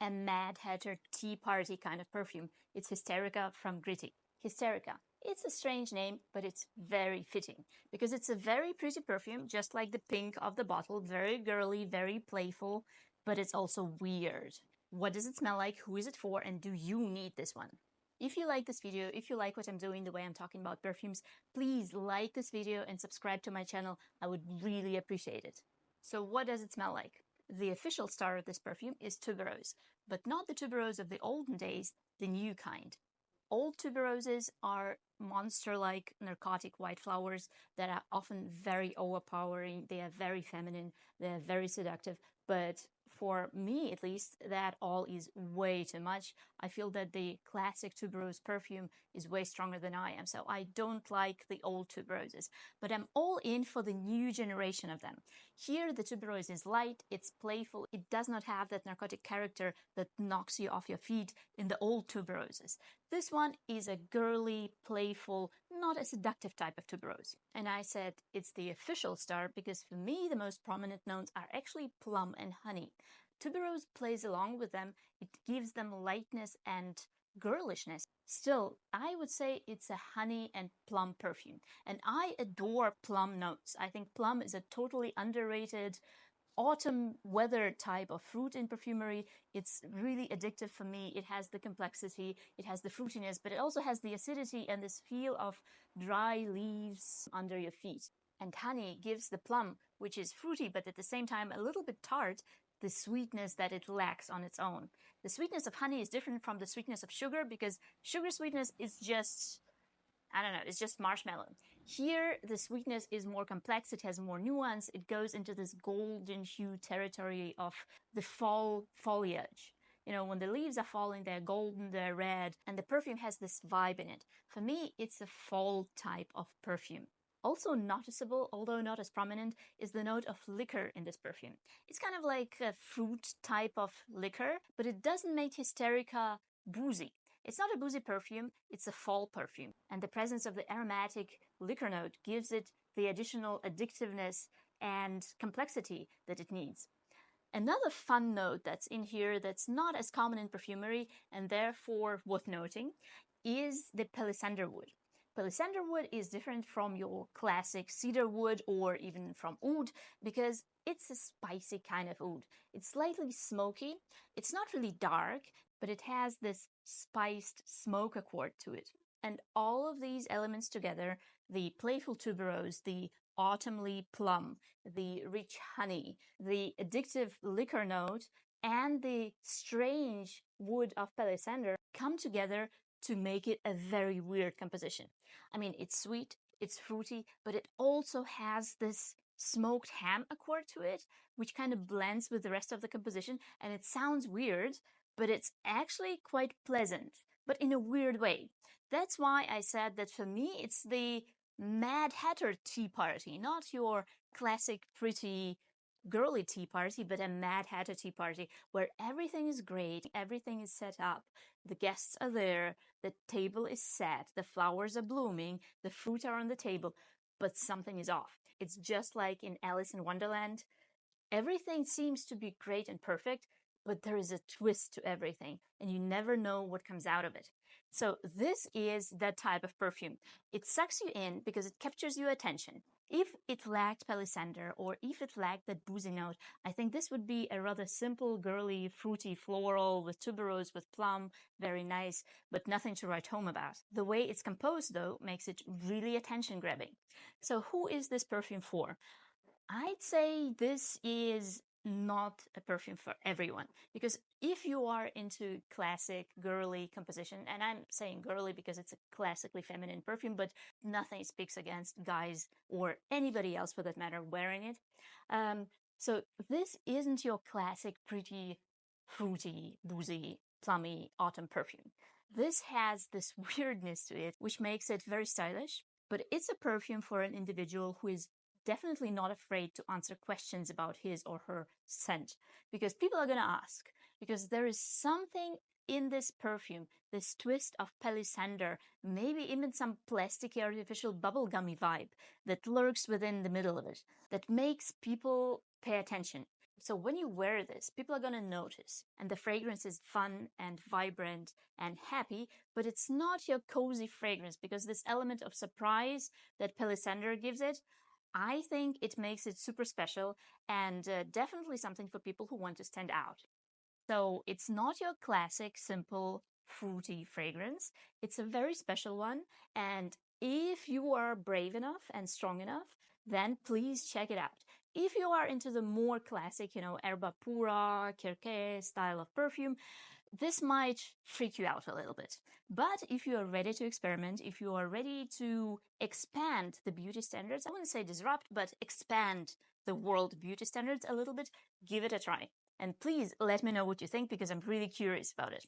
a Mad Hatter tea party kind of perfume. It's Hysterica from Gritti. Hysterica. It's a strange name, but it's very fitting because it's a very pretty perfume, just like the pink of the bottle, very girly, very playful, but it's also weird. What does it smell like? Who is it for? And do you need this one? If you like this video, if you like what I'm doing, the way I'm talking about perfumes, please like this video and subscribe to my channel. I would really appreciate it. So what does it smell like? The official star of this perfume is tuberose, but not the tuberose of the olden days, the new kind. Old tuberoses are monster-like narcotic white flowers that are often very overpowering. They are very feminine, they are very seductive, but for me at least, that all is way too much. I feel that the classic tuberose perfume is way stronger than I am, so I don't like the old tuberoses, but I'm all in for the new generation of them. Here the tuberose is light, it's playful, it does not have that narcotic character that knocks you off your feet in the old tuberoses. This one is a girly, playful, not a seductive type of tuberose. And I said it's the official star because for me the most prominent notes are actually plum and honey. Tuberose plays along with them, it gives them lightness and girlishness. Still, I would say it's a honey and plum perfume. And I adore plum notes. I think plum is a totally underrated autumn weather type of fruit in perfumery. It's really addictive for me. It has the complexity, it has the fruitiness, but it also has the acidity and this feel of dry leaves under your feet. And honey gives the plum, which is fruity but at the same time a little bit tart, the sweetness that it lacks on its own. The sweetness of honey is different from the sweetness of sugar because sugar sweetness is just, I don't know, it's just marshmallow. Here, the sweetness is more complex, it has more nuance, it goes into this golden hue territory of the fall foliage. You know, when the leaves are falling, they're golden, they're red, and the perfume has this vibe in it. For me, it's a fall type of perfume. Also noticeable, although not as prominent, is the note of liquor in this perfume. It's kind of like a fruit type of liquor, but it doesn't make Hysterica boozy. It's not a boozy perfume, it's a fall perfume. And the presence of the aromatic liquor note gives it the additional addictiveness and complexity that it needs. Another fun note that's in here that's not as common in perfumery and therefore worth noting is the palisander wood. Palisander wood is different from your classic cedar wood or even from oud because it's a spicy kind of oud. It's slightly smoky, it's not really dark, but it has this spiced smoke accord to it. And all of these elements together, the playful tuberose, the autumnly plum, the rich honey, the addictive liquor note, and the strange wood of palisander come together to make it a very weird composition. I mean, it's sweet, it's fruity, but it also has this smoked ham accord to it, which kind of blends with the rest of the composition, and it sounds weird, but it's actually quite pleasant, but in a weird way. That's why I said that for me, it's the Mad Hatter tea party, not your classic pretty girly tea party, but a Mad Hatter tea party where everything is great, everything is set up, the guests are there, the table is set, the flowers are blooming, the fruit are on the table, but something is off. It's just like in Alice in Wonderland. Everything seems to be great and perfect, but there is a twist to everything, and you never know what comes out of it. So this is that type of perfume. It sucks you in because it captures your attention. If it lacked palisander or if it lacked that boozy note, I think this would be a rather simple, girly, fruity floral with tuberose, with plum, very nice, but nothing to write home about. The way it's composed, though, makes it really attention-grabbing. So who is this perfume for? I'd say this is not a perfume for everyone, because if you are into classic girly composition, and I'm saying girly because it's a classically feminine perfume, but nothing speaks against guys or anybody else for that matter wearing it. So this isn't your classic pretty, fruity, boozy, plummy autumn perfume. This has this weirdness to it, which makes it very stylish, but it's a perfume for an individual who is definitely not afraid to answer questions about his or her scent, because people are going to ask, because there is something in this perfume, this twist of palisander, maybe even some plasticky artificial bubblegummy vibe that lurks within the middle of it, that makes people pay attention. So when you wear this, people are going to notice. And the fragrance is fun and vibrant and happy, but it's not your cozy fragrance, because this element of surprise that Pelisander gives it, I think it makes it super special, and definitely something for people who want to stand out. So it's not your classic, simple, fruity fragrance. It's a very special one. And if you are brave enough and strong enough, then please check it out. If you are into the more classic, erba pura, kirke style of perfume, this might freak you out a little bit. But if you are ready to experiment, if you are ready to expand the beauty standards, I wouldn't say disrupt, but expand the world beauty standards a little bit, give it a try. And please let me know what you think, because I'm really curious about it.